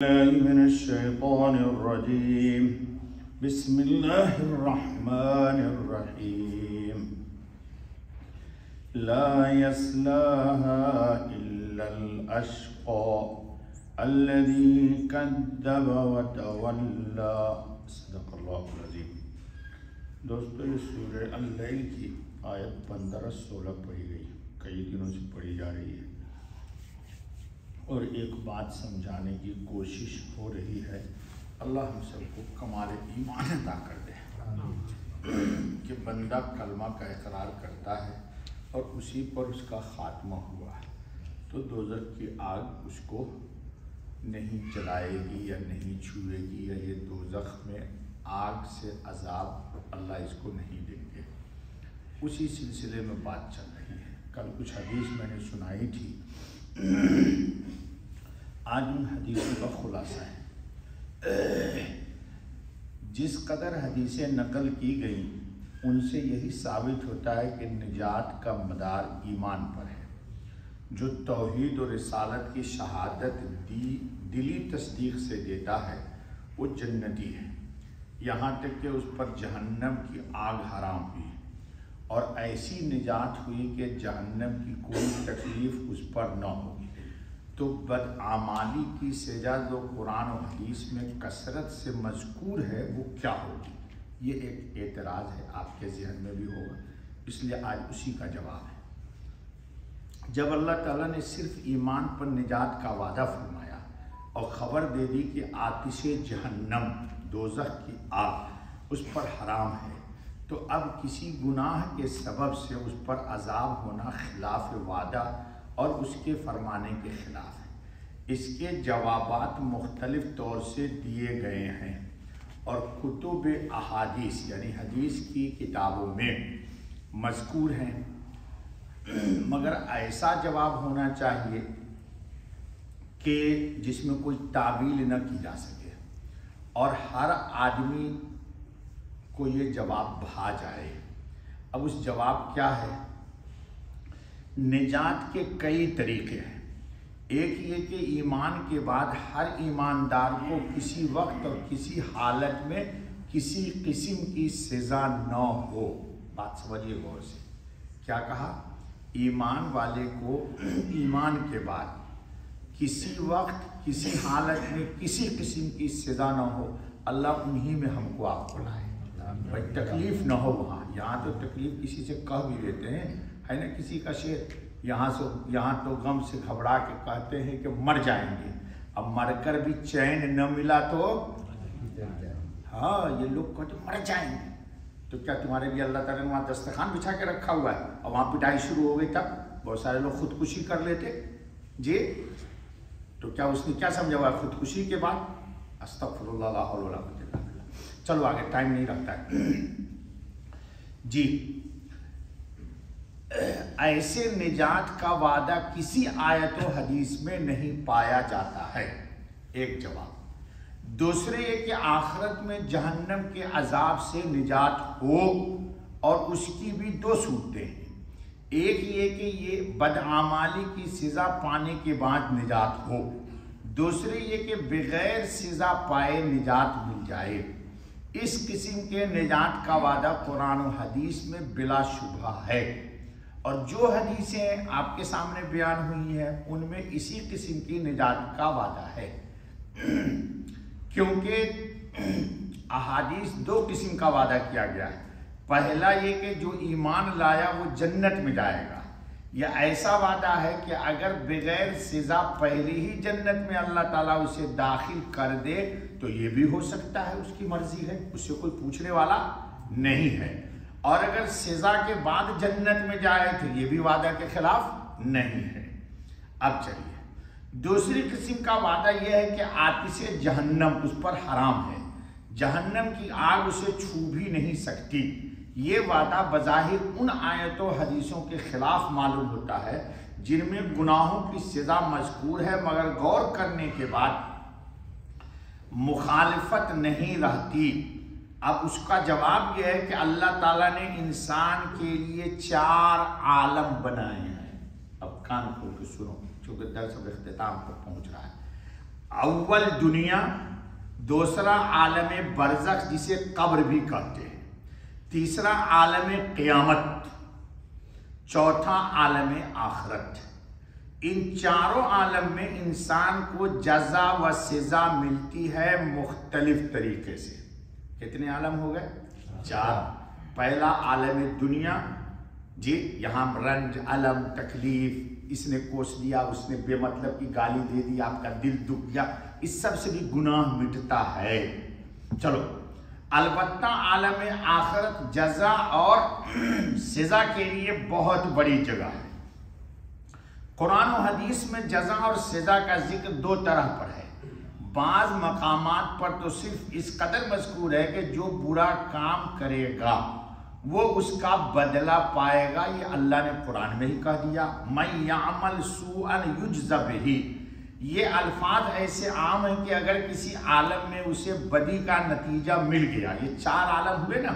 من الشيطان الرجيم بسم الله الرحمن الرحيم لا يصلاها إلا الأشقى الذي كذب وتولى صدق الله العظيم۔ دوستو، یہ سورہ اللیل کی آیت 15-16 پڑھی گئی، کئی دنوں سے پڑھی جا رہی ہے اور ایک بات سمجھانے کی کوشش ہو رہی ہے۔ اللہ ہم سب کو کمال ایمان عطا کر دے کہ بندہ کلمہ کا اقرار کرتا ہے اور اسی پر اس کا خاتمہ ہوا تو دوزخ کی آگ اس کو نہیں جلائے گی یا نہیں چھوئے گی، یا یہ دوزخ میں آگ سے عذاب اللہ اس کو نہیں دیں گے۔ اسی سلسلے میں بات چل رہی ہے۔ کل کچھ حدیث میں نے سنائی تھی، آج ان حدیثوں کا خلاصہ ہے۔ جس قدر حدیثیں نقل کی گئیں ان سے یہی ثابت ہوتا ہے کہ نجات کا مدار ایمان پر ہے۔ جو توحید و رسالت کی شہادت دلی تصدیق سے دیتا ہے وہ جنتی ہے، یہاں تک کہ اس پر جہنم کی آگ حرام ہوئی اور ایسی نجات ہوئی کہ جہنم کی کوئی تکلیف اس پر نہ ہوگی۔ تو بدعمالی کی سزا جو قرآن و حدیث میں کثرت سے مذکور ہے وہ کیا ہوگی؟ یہ ایک اعتراض ہے، آپ کے ذہن میں بھی ہوگا، اس لیے آج اسی کا جواب ہے۔ جب اللہ تعالیٰ نے صرف ایمان پر نجات کا وعدہ فرمایا اور خبر دے دی کہ آتش جہنم دوزخ کی آگ اس پر حرام ہے، تو اب کسی گناہ کے سبب سے اس پر عذاب ہونا خلاف وعدہ اور اس کے فرمانے کے خلاف ہے۔ اس کے جوابات مختلف طور سے دیے گئے ہیں اور کتب احادیث یعنی حدیث کی کتابوں میں مذکور ہیں، مگر ایسا جواب ہونا چاہیے کہ جس میں کوئی تعویل نہ کی جا سکے اور ہر آدمی کو یہ جواب بھا جائے۔ اب اس جواب کیا ہے؟ نجات کے کئی طریقے ہیں۔ ایک یہ کہ ایمان کے بعد ہر ایماندار کو کسی وقت اور کسی حالت میں کسی قسم کی سزا نہ ہو۔ بات سمجھیے غور سے، کیا کہا؟ ایمان والے کو ایمان کے بعد کسی وقت کسی حالت میں کسی قسم کی سزا نہ ہو، اللہ انہی میں ہم کو آپ کو لائے۔ بھائی تکلیف نہ ہو وہاں، یہاں تو تکلیف کسی سے کہہ بھی دیتے ہیں، ہے نا؟ کسی کا شعر، یہاں تو غم سے گھبرا کے کہتے ہیں کہ مر جائیں گے، اب مر کر بھی چین نہ ملا تو ہاں، یہ لوگ کہتے مر جائیں گے، تو کیا تمہارے لیے اللہ تعالیٰ نے وہاں دسترخوان بچھا کے رکھا ہوا ہے اور وہاں پٹائی شروع ہو گئی؟ تب بہت سارے لوگ خودکشی کر لیتے جی، تو کیا اس نے کیا سمجھا ہوا ہے خودکشی کے بعد؟ استغفر اللہ، لا حول ولا قوت الا باللہ۔ چلو آگے، ٹائم نہیں رکھتا ہے جی۔ ایسے نجات کا وعدہ کسی آیت و حدیث میں نہیں پایا جاتا ہے، ایک جواب۔ دوسرے یہ کہ آخرت میں جہنم کے عذاب سے نجات ہو، اور اس کی بھی دو صورتیں ہیں۔ ایک یہ کہ یہ بدعمالی کی سزا پانے کے بعد نجات ہو، دوسرے یہ کہ بغیر سزا پائے نجات مل جائے۔ اس قسم کے نجات کا وعدہ قرآن و حدیث میں بلا شبہ ہے، اور جو حدیثیں آپ کے سامنے بیان ہوئی ہیں ان میں اسی قسم کی نجات کا وعدہ ہے، کیونکہ احادیث دو قسم کا وعدہ کیا گیا ہے۔ پہلا یہ کہ جو ایمان لایا وہ جنت میں جائے گا، یا ایسا وعدہ ہے کہ اگر بغیر سزا پہلے ہی جنت میں اللہ تعالیٰ اسے داخل کر دے تو یہ بھی ہو سکتا ہے، اس کی مرضی ہے، اس سے کوئی پوچھنے والا نہیں ہے، اور اگر سزا کے بعد جنت میں جائے تو یہ بھی وعدہ کے خلاف نہیں ہے۔ اب چلیے، دوسری قسم کا وعدہ یہ ہے کہ آتش جہنم اس پر حرام ہے، جہنم کی آگ اسے چھو بھی نہیں سکتی۔ یہ وعدہ بظاہر ان آیتوں و حدیثوں کے خلاف معلوم ہوتا ہے جن میں گناہوں کی سزا مذکور ہے، مگر غور کرنے کے بعد مخالفت نہیں رہتی۔ اب اس کا جواب یہ ہے کہ اللہ تعالیٰ نے انسان کے لیے 4 عالم بنائے ہیں۔ اب کان کھول کے سنو، چونکہ درس اب اختتام پر پہنچ رہا ہے۔ اول دنیا، دوسرا عالم برزخ جسے قبر بھی کہتے ہیں، تیسرا عالم قیامت، چوتھا عالم آخرت۔ ان چاروں عالم میں انسان کو جزا و سزا ملتی ہے مختلف طریقے سے۔ کتنے عالم ہو گئے؟ 4۔ پہلا عالم دنیا، جی یہاں رنج، علم، تکلیف، اس نے کوس دیا، اس نے بے مطلب کی گالی دے دی، آپ کا دل دکھ گیا، اس سب سے بھی گناہ مٹتا ہے۔ چلو، البتہ عالم آخرت جزا اور سزا کے لیے بہت بڑی جگہ ہے۔ قرآن و حدیث میں جزا اور سزا کا ذکر 2 طرح پر ہے۔ بعض مقامات پر تو صرف اس قدر مذکور ہے کہ جو برا کام کرے گا وہ اس کا بدلہ پائے گا، یہ اللہ نے قرآن میں ہی کہہ دیا، مَن یعمل سوءا یجز بہ۔ یہ الفاظ ایسے عام ہیں کہ اگر کسی عالم میں اسے بدی کا نتیجہ مل گیا، یہ 4 عالم ہوئے نا،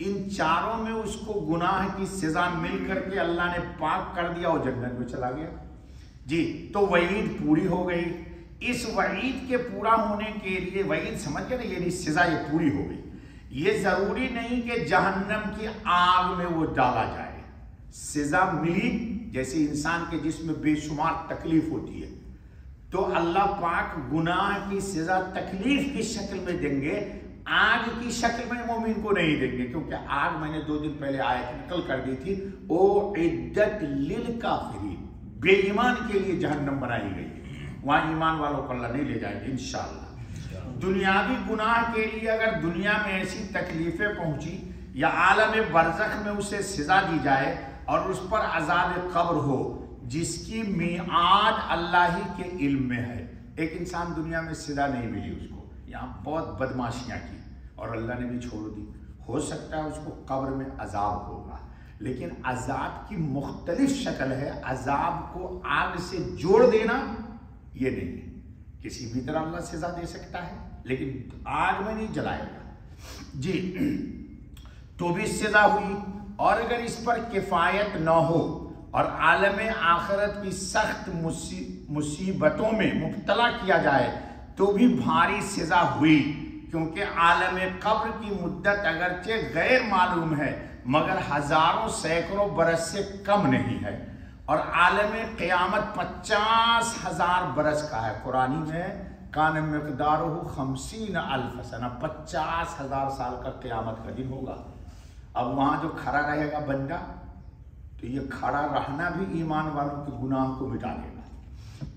ان چاروں میں اس کو گناہ کی سزا مل کر کے اللہ نے پاک کر دیا، وہ جنت میں چلا گیا، جی تو وعید پوری ہو گئی۔ اس وعید کے پورا ہونے کے لیے، وعید سمجھ گئے نا، یہ سزا یہ پوری ہو گئی، یہ ضروری نہیں کہ جہنم کی آگ میں وہ ڈالا جائے۔ سزا ملی، جیسے انسان کے جسم میں بے شمار تکلیف ہوتی ہے، تو اللہ پاک گناہ کی سزا تکلیف کی شکل میں دیں گے، آگ کی شکل میں مومن کو نہیں دیں گے، کیونکہ آگ میں نے 2 دن پہلے آیت نقل کر دی تھی، او عدت للکافرین، بے ایمان کے لیے جہنم بنائی گئی ہے، وہاں ایمان والوں کو اللہ نہیں لے جائے گا انشاءاللہ۔ دنیاوی گناہ کے لیے اگر دنیا میں ایسی تکلیفیں پہنچی یا عالم برزخ میں اسے سزا دی جائے اور اس پر عذاب قبر ہو جس کی میعاد اللہ ہی کے علم میں ہے۔ ایک انسان دنیا میں سزا نہیں ملی اس کو، یہاں بہت بدماشیاں کی اور اللہ نے بھی چھوڑ دی، ہو سکتا ہے اس کو قبر میں عذاب ہوگا، لیکن عذاب کی مختلف شکل ہے۔ عذاب کو آگ سے جوڑ دینا یہ نہیں ہے، کسی بھی طرح اللہ سزا دے سکتا ہے لیکن آگ میں نہیں جلائے گا، جی تو بھی سزا ہوئی۔ اور اگر اس پر کفایت نہ ہو اور عالم آخرت کی سخت مصیبتوں میں مبتلا کیا جائے تو بھی بھاری سزا ہوئی، کیونکہ عالم قبر کی مدت اگرچہ غیر معلوم ہے مگر ہزاروں سینکڑوں برس سے کم نہیں ہے، اور عالم قیامت 50,000 برس کا ہے۔ قرآن میں کان مقدارہ 50,000 سنہ، 50,000 سال کا قیامت کا دن ہوگا۔ اب وہاں جو کھڑا رہے گا بندہ، تو یہ کھڑا رہنا بھی ایمان والوں کے گناہ کو مٹا دے گا۔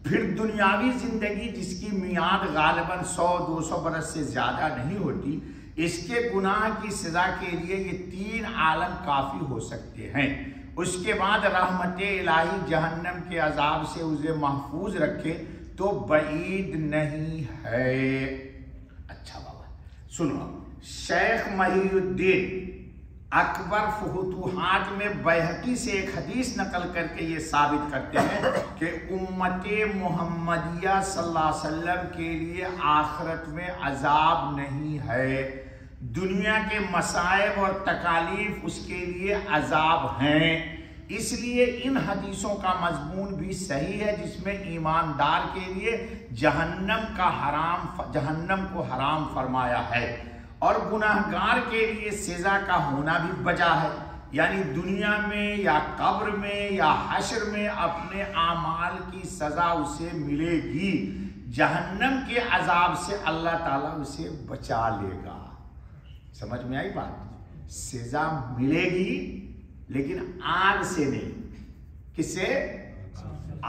پھر دنیاوی زندگی جس کی میعاد غالباً 100-200 برس سے زیادہ نہیں ہوتی، اس کے گناہ کی سزا کے لیے یہ 3 عالم کافی ہو سکتے ہیں۔ اس کے بعد رحمت الہی جہنم کے عذاب سے اسے محفوظ رکھے تو بعید نہیں ہے۔ اچھا بابا سنو، شیخ محی الدین اکبر فتوحات میں بیہقی سے ایک حدیث نقل کر کے یہ ثابت کرتے ہیں کہ امت محمدیہ صلی اللہ علیہ وسلم کے لیے آخرت میں عذاب نہیں ہے، دنیا کے مصائب اور تکالیف اس کے لیے عذاب ہیں۔ اس لیے ان حدیثوں کا مضمون بھی صحیح ہے جس میں ایماندار کے لیے جہنم کو حرام فرمایا ہے، اور گناہگار کے لیے سزا کا ہونا بھی بجا ہے، یعنی دنیا میں یا قبر میں یا حشر میں اپنے اعمال کی سزا اسے ملے گی، جہنم کے عذاب سے اللہ تعالیٰ اسے بچا لے گا۔ سمجھ میں آئی بات؟ سزا ملے گی لیکن آگ سے نہیں۔ کس سے؟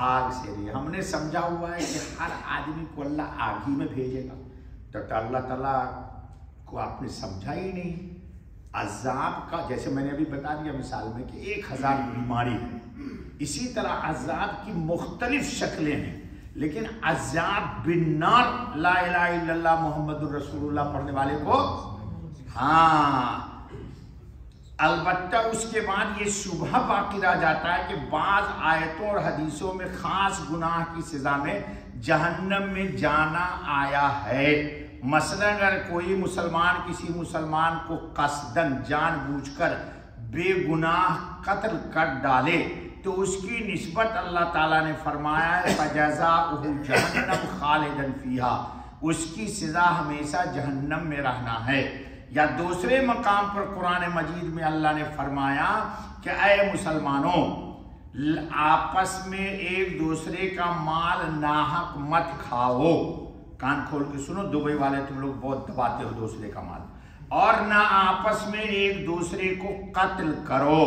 آگ سے نہیں۔ ہم نے سمجھا ہوا ہے کہ ہر آدمی کو اللہ آگ ہی میں بھیجے گا، تو اللہ تعالیٰ کو آپ نے سمجھا ہی نہیں۔ عذاب کا جیسے میں نے ابھی بتا دیا مثال میں کہ 1000 بیماری ہے، اسی طرح عذاب کی مختلف شکلیں ہیں، لیکن عذاب بالنار لا الہ الا اللہ محمد الرسول اللہ پڑھنے والے کو، ہاں البتہ اس کے بعد یہ شبہ باقی رہ جاتا ہے کہ بعض آیتوں اور حدیثوں میں خاص گناہ کی سزا میں جہنم میں جانا آیا ہے۔ مثلا اگر کوئی مسلمان کسی مسلمان کو قصدن جان بوجھ کر بے گناہ قتل کر ڈالے تو اس کی نسبت اللہ تعالیٰ نے فرمایا ہے فَجَزَاؤُهُ جَهَنَّمُ خَالِدًا فِيهَا، اس کی سزا ہمیشہ جہنم میں رہنا ہے۔ یا دوسرے مقام پر قرآن مجید میں اللہ نے فرمایا کہ اے مسلمانوں، آپس میں ایک دوسرے کا مال ناحق مت کھاؤ۔ کان کھول کے سنو، دبئی والے تم لوگ بہت دباتے ہو دوسرے کا مال۔ اور نہ آپس میں ایک دوسرے کو قتل کرو،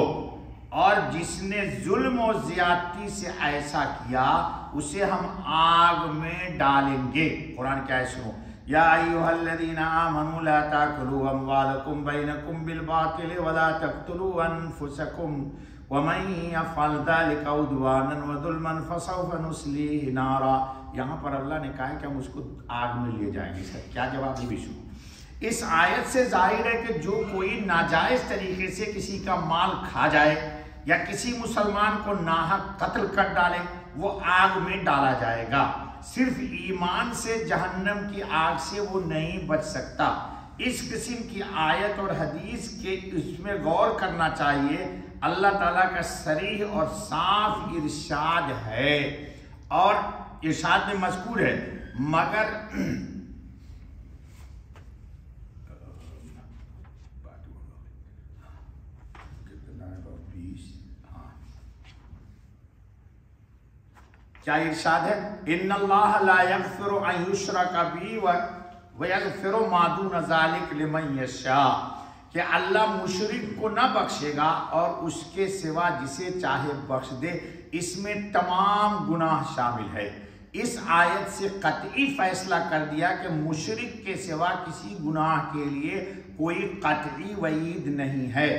اور جس نے ظلم و زیادتی سے ایسا کیا اسے ہم آگ میں ڈالیں گے۔ قرآن کیا ہے سنو، یا ایھا الذین آمنوا لا تاکلوا اموالکم بینکم بالباطل ولا تقتلوا انفسکم ومن یفعل ذلک عدوانا وظلما فسوف نصلیہ نارا۔ یہاں پر اللہ نے کہا ہے کہ ہم اس کو آگ میں لے جائیں گے۔ اس کا کیا جواب بھی سنو۔ اس آیت سے ظاہر ہے کہ جو کوئی ناجائز طریقے سے کسی کا مال کھا جائے یا کسی مسلمان کو ناحق قتل کر ڈالے وہ آگ میں ڈالا جائے گا۔ صرف ایمان سے جہنم کی آگ سے وہ نہیں بچ سکتا۔ اس قسم کی آیت اور حدیث کے اس میں غور کرنا چاہیے۔ اللہ تعالیٰ کا صریح اور صاف ارشاد ہے، اور ارشاد میں مذکور ہے مگر کیا ارشاد ہے؟ ان اللہ لا یغفر ان یشرک بہ ویغفر ما دون ذلک لمن یشاء، کہ اللہ مشرک کو نہ بخشے گا اور اس کے سوا جسے چاہے بخش دے۔ اس میں تمام گناہ شامل ہے۔ اس آیت سے قطعی فیصلہ کر دیا کہ مشرک کے سوا کسی گناہ کے لیے کوئی قطعی وعید نہیں ہے۔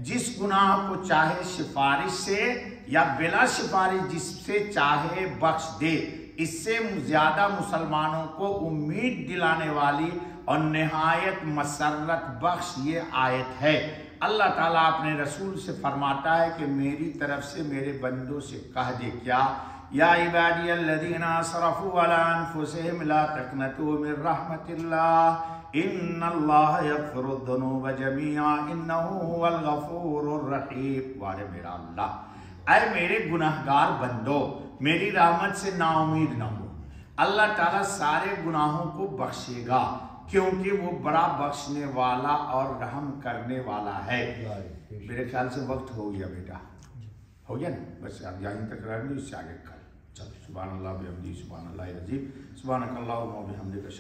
جس گناہ کو چاہے سفارش سے یا بلا سفارش جس سے چاہے بخش دے۔ اس سے زیادہ مسلمانوں کو امید دلانے والی اور نہایت مسرت بخش یہ آیت ہے۔ اللہ تعالیٰ اپنے رسول سے فرماتا ہے کہ میری طرف سے میرے بندوں سے کہہ دے کیا، یا عبادی الذین اسرفوا علی انفسہم لا تقنطوا من رحمت اللہ ان اللہ یغفر الذنوب جمیعا انہ هو الغفور الرحیم۔ وارے میرا اللہ، اے میرے گناہگار بندو، میری رحمت سے نا امید نہ ہو۔ اللہ تعالیٰ سارے گناہوں کو بخشے گا کیونکہ وہ بڑا بخشنے والا اور رحم کرنے والا ہے۔ میرے خیال سے وقت ہو گیا بیٹا، ہو گیا نا؟ بس اب یہیں تک رہیں گے، اس سے آگے کل چلو۔ سبحان اللہ بحمدہ، سبحان اللہ العظیم، سبحانک اللہم و بحمدک۔